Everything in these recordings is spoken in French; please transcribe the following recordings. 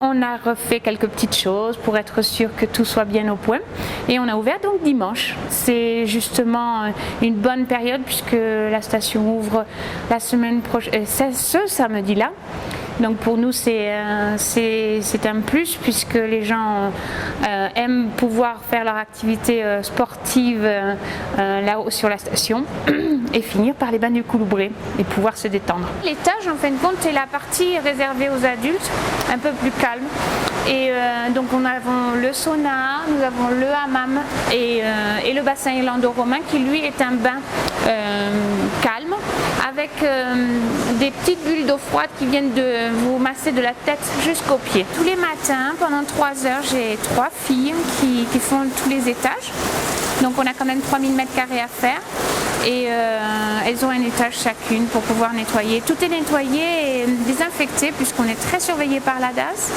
On a refait quelques petites choses pour être sûr que tout soit bien au point et on a ouvert donc dimanche. C'est justement une bonne période puisque la station ouvre la semaine prochaine, ce samedi-là. Donc pour nous c'est un plus puisque les gens aiment pouvoir faire leur activité sportive là-haut sur la station et finir par les bains du Couloubré et pouvoir se détendre. L'étage en fin de compte est la partie réservée aux adultes, un peu plus calme. Et donc nous avons le sauna, nous avons le hammam et le bassin irlando-romain qui lui est un bain calme avec des petites bulles d'eau froide qui viennent de vous masser de la tête jusqu'aux pieds. Tous les matins, pendant 3 heures, j'ai 3 filles qui font tous les étages. Donc on a quand même 3000 m² à faire et elles ont un étage chacune pour pouvoir nettoyer. Tout est nettoyé et désinfecté puisqu'on est très surveillé par la DAS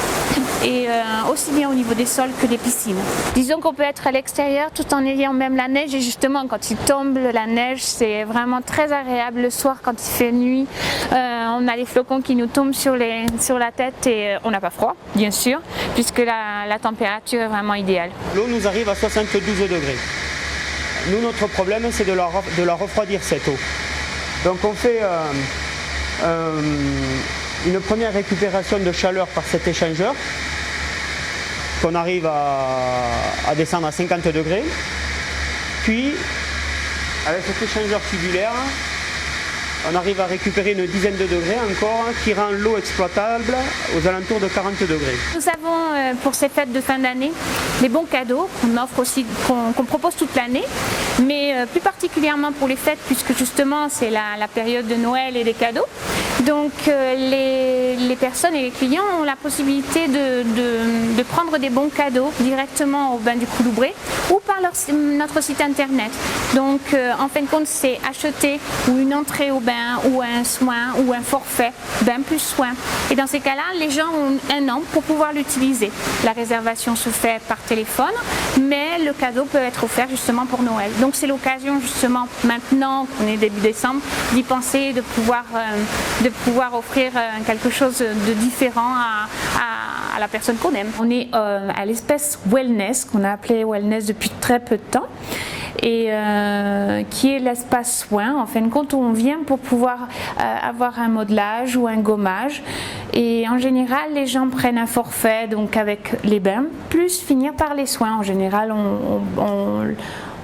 et aussi bien au niveau des sols que des piscines. Disons qu'on peut être à l'extérieur tout en ayant même la neige et justement quand il tombe la neige c'est vraiment très agréable le soir quand il fait nuit. On a les flocons qui nous tombent sur la tête et on n'a pas froid bien sûr puisque la température est vraiment idéale. L'eau nous arrive à 72 degrés. Nous, notre problème, c'est de la refroidir cette eau. Donc on fait une première récupération de chaleur par cet échangeur qu'on arrive à descendre à 50 degrés. Puis, avec cet échangeur tubulaire, on arrive à récupérer une dizaine de degrés encore qui rend l'eau exploitable aux alentours de 40 degrés. Nous avons pour ces fêtes de fin d'année des bons cadeaux qu'on offre aussi, qu'on propose toute l'année, mais plus particulièrement pour les fêtes puisque justement c'est la période de Noël et des cadeaux. Donc les personnes et les clients ont la possibilité de prendre des bons cadeaux directement au bain du Couloubré ou par notre site internet. Donc en fin de compte c'est acheter ou une entrée au bain ou un soin ou un forfait, bain plus soin. Et dans ces cas-là, les gens ont 1 an pour pouvoir l'utiliser. La réservation se fait par téléphone, mais le cadeau peut être offert justement pour Noël. Donc c'est l'occasion justement maintenant qu'on est début décembre d'y penser, de pouvoir offrir quelque chose de différent à la personne qu'on aime. On est à l'espèce wellness, qu'on a appelé wellness depuis très peu de temps. Et qui est l'espace soin. En fin de compte, on vient pour pouvoir avoir un modelage ou un gommage. Et en général, les gens prennent un forfait donc avec les bains, plus finir par les soins. En général,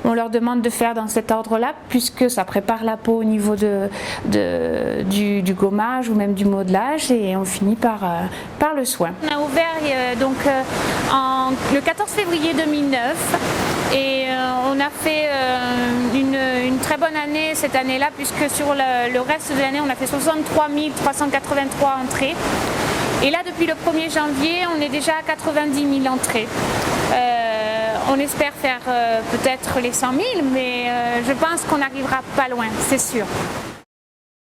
on leur demande de faire dans cet ordre-là, puisque ça prépare la peau au niveau du gommage ou même du modelage, et on finit par le soin. On a ouvert le 14 février 2009 et on a fait une très bonne année cette année-là, puisque sur le reste de l'année, on a fait 63 383 entrées. Et là, depuis le 1er janvier, on est déjà à 90 000 entrées. On espère faire peut-être les 100 000, mais je pense qu'on n'arrivera pas loin, c'est sûr.